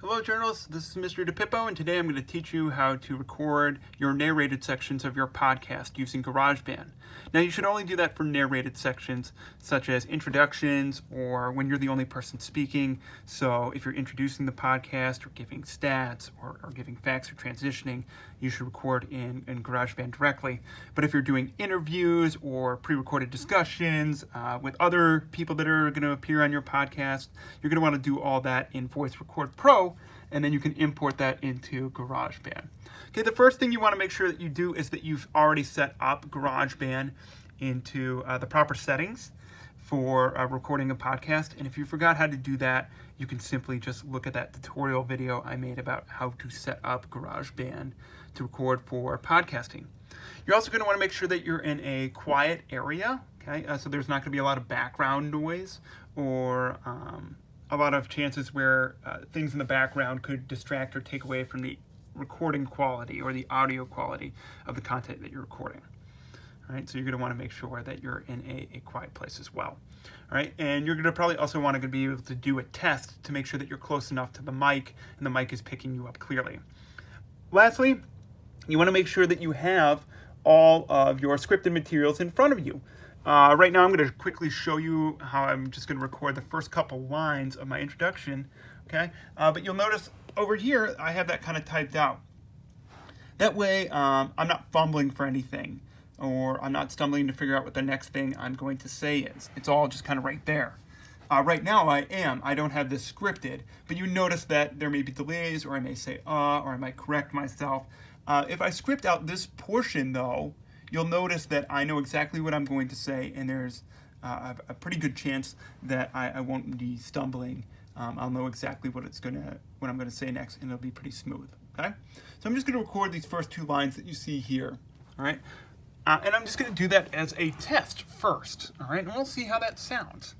Hello journalists, this is Mr. DePippo, and today I'm going to teach you how to record your narrated sections of your podcast using GarageBand. Now you should only do that for narrated sections such as introductions or when you're the only person speaking. So if you're introducing the podcast or giving stats or giving facts or transitioning, you should record in GarageBand directly. But if you're doing interviews or pre-recorded discussions with other people that are going to appear on your podcast, you're going to want to do all that in Voice Record Pro, and then you can import that into GarageBand. Okay, the first thing you want to make sure that you do is that you've already set up GarageBand into the proper settings for recording a podcast. And if you forgot how to do that, you can simply just look at that tutorial video I made about how to set up GarageBand to record for podcasting. You're also going to want to make sure that you're in a quiet area, okay? So there's not going to be a lot of background noise or a lot of chances where things in the background could distract or take away from the recording quality or the audio quality of the content that you're recording. All right, so you're going to want to make sure that you're in a quiet place as well. All right, and you're going to probably also want to be able to do a test to make sure that you're close enough to the mic and the mic is picking you up clearly. Lastly, you want to make sure that you have all of your scripted materials in front of you. Right now I'm going to quickly show you how I'm just going to record the first couple lines of my introduction, okay? But you'll notice over here I have that kind of typed out. That way I'm not fumbling for anything, or I'm not stumbling to figure out what the next thing I'm going to say is. It's all just kind of right there. Right now I don't have this scripted, but you notice that there may be delays, or I may say or I might correct myself. If I script out this portion though, you'll notice that I know exactly what I'm going to say, and there's a pretty good chance that I won't be stumbling. I'll know exactly what I'm going to say next, and it'll be pretty smooth. Okay, so I'm just going to record these first two lines that you see here. All right, and I'm just going to do that as a test first. All right, and we'll see how that sounds.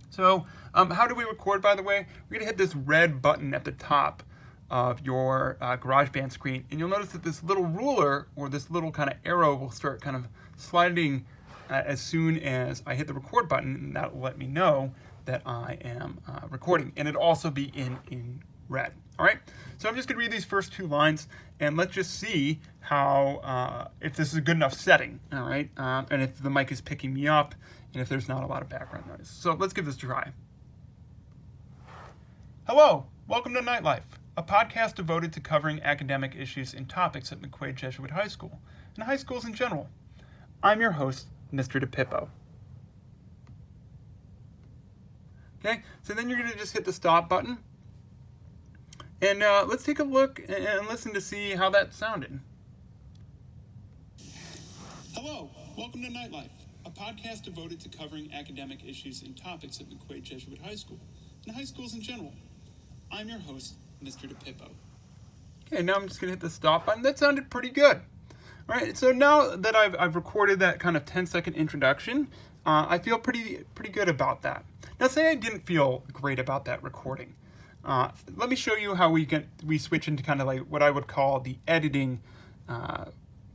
So, how do we record? By the way, we're going to hit this red button at the top of your GarageBand screen, and you'll notice that this little ruler or this little kind of arrow will start kind of sliding as soon as I hit the record button, and that will let me know that I am recording, and it'll also be in red. All right, so I'm just going to read these first two lines, and let's just see how if this is a good enough setting. All right, and if the mic is picking me up, and if there's not a lot of background noise. So let's give this a try. Hello, welcome to Nightlife, a podcast devoted to covering academic issues and topics at McQuaid Jesuit High School, and high schools in general. I'm your host, Mr. DePippo. Okay, so then you're going to just hit the stop button, and let's take a look and listen to see how that sounded. Hello, welcome to Nightlife, a podcast devoted to covering academic issues and topics at McQuaid Jesuit High School, and high schools in general. I'm your host, Mr. DePippo. Okay, now I'm just going to hit the stop button. That sounded pretty good. All right, so now that I've recorded that kind of 10-second introduction, I feel pretty good about that. Now, say I didn't feel great about that recording. Let me show you how we switch into kind of like what I would call the editing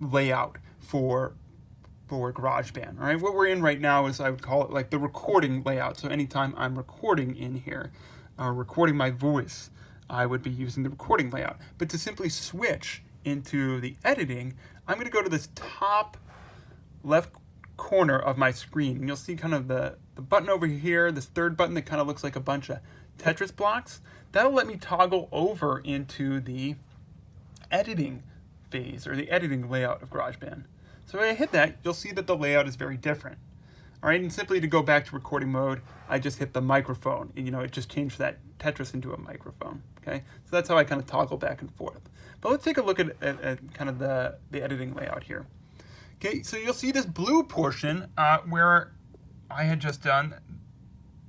layout for GarageBand. All right, what we're in right now is, I would call it like the recording layout. So anytime I'm recording in here, recording my voice, I would be using the recording layout. But to simply switch into the editing, I'm going to go to this top left corner of my screen, and you'll see kind of the button over here, this third button that kind of looks like a bunch of Tetris blocks. That'll let me toggle over into the editing phase, or the editing layout of GarageBand. So when I hit that, you'll see that the layout is very different. All right, and simply to go back to recording mode, I just hit the microphone, and it just changed that Tetris into a microphone. Okay, so that's how I kind of toggle back and forth. But let's take a look at kind of the editing layout here. Okay, so you'll see this blue portion where I had just done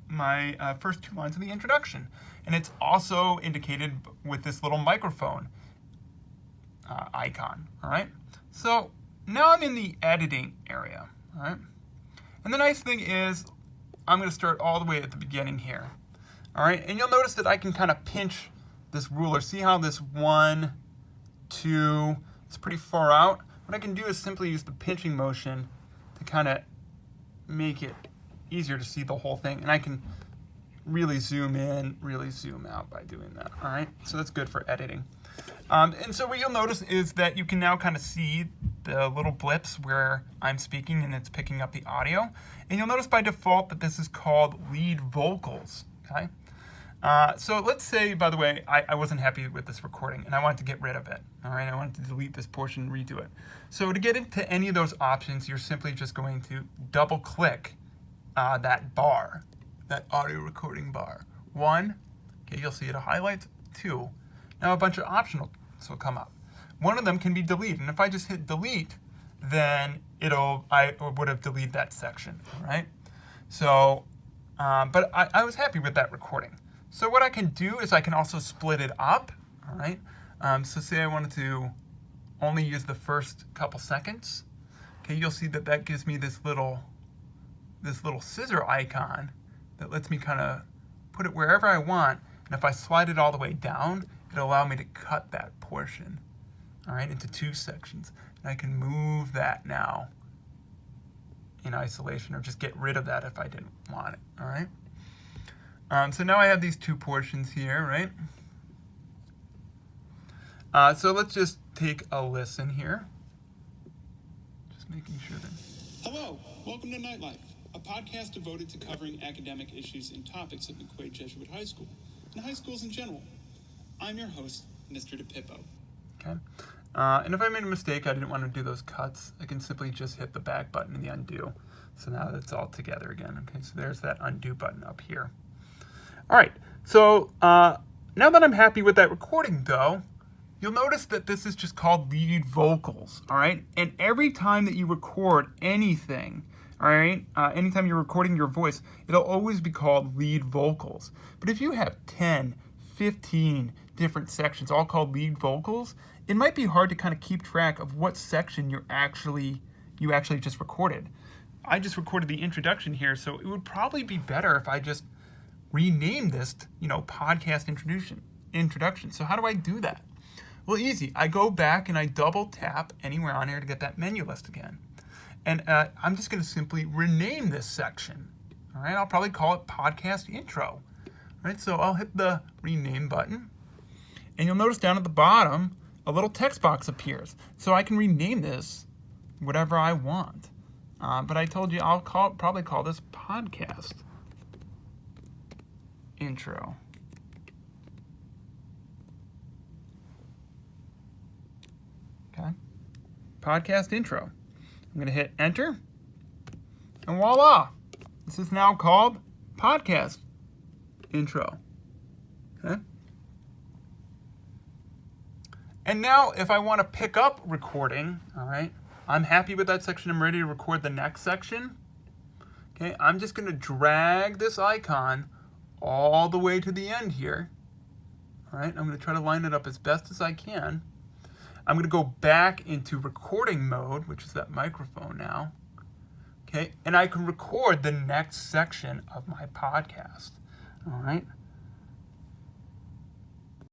my first two lines of the introduction, and it's also indicated with this little microphone icon. All right, so now I'm in the editing area. All right. And the nice thing is, I'm going to start all the way at the beginning here. All right, and you'll notice that I can kind of pinch this ruler. See how this 1, 2, it's pretty far out? What I can do is simply use the pinching motion to kind of make it easier to see the whole thing. And I can really zoom in, really zoom out by doing that, all right? So that's good for editing. And so what you'll notice is that you can now kind of see the little blips where I'm speaking and it's picking up the audio. And you'll notice by default that this is called lead vocals, okay? So let's say, by the way, I wasn't happy with this recording and I wanted to get rid of it, all right? I wanted to delete this portion and redo it. So to get into any of those options, you're simply just going to double click that bar, that audio recording bar. 1, okay, you'll see it highlights. 2, now a bunch of optionals will come up. One of them can be delete, and if I just hit delete, then I would have deleted that section, all right? So, but I was happy with that recording. So what I can do is I can also split it up, all right? So say I wanted to only use the first couple seconds. Okay, you'll see that that gives me this little scissor icon that lets me kind of put it wherever I want. And if I slide it all the way down, it'll allow me to cut that portion, all right, into 2 sections. And I can move that now in isolation or just get rid of that if I didn't want it, all right? So now I have these 2 portions here, right? So let's just take a listen here. Just making sure that... Hello, welcome to Nightlife, a podcast devoted to covering academic issues and topics at McQuaid Jesuit High School, and high schools in general. I'm your host, Mr. DePippo. Okay. And if I made a mistake, I didn't want to do those cuts, I can simply just hit the back button and the undo. So now it's all together again. Okay, so there's that undo button up here. All right, so now that I'm happy with that recording, though, you'll notice that this is just called lead vocals, all right? And every time that you record anything, all right, anytime you're recording your voice, it'll always be called lead vocals. But if you have 10, 15 different sections all called lead vocals, it might be hard to kind of keep track of what section you actually just recorded. I just recorded the introduction here, so it would probably be better if I just rename this, podcast introduction. So how do I do that? Well, easy. I go back and I double tap anywhere on here to get that menu list again. And I'm just going to simply rename this section. All right, I'll probably call it podcast intro. All right, so I'll hit the rename button. And you'll notice down at the bottom, a little text box appears. So I can rename this whatever I want. But I told you I'll probably call this podcast intro. Okay. Podcast intro. I'm going to hit enter. And voila. This is now called podcast intro. Okay. And now if I want to pick up recording, all right, I'm happy with that section. I'm ready to record the next section. Okay, I'm just going to drag this icon all the way to the end here. All right, I'm going to try to line it up as best as I can. I'm going to go back into recording mode, which is that microphone now. Okay, and I can record the next section of my podcast. All right.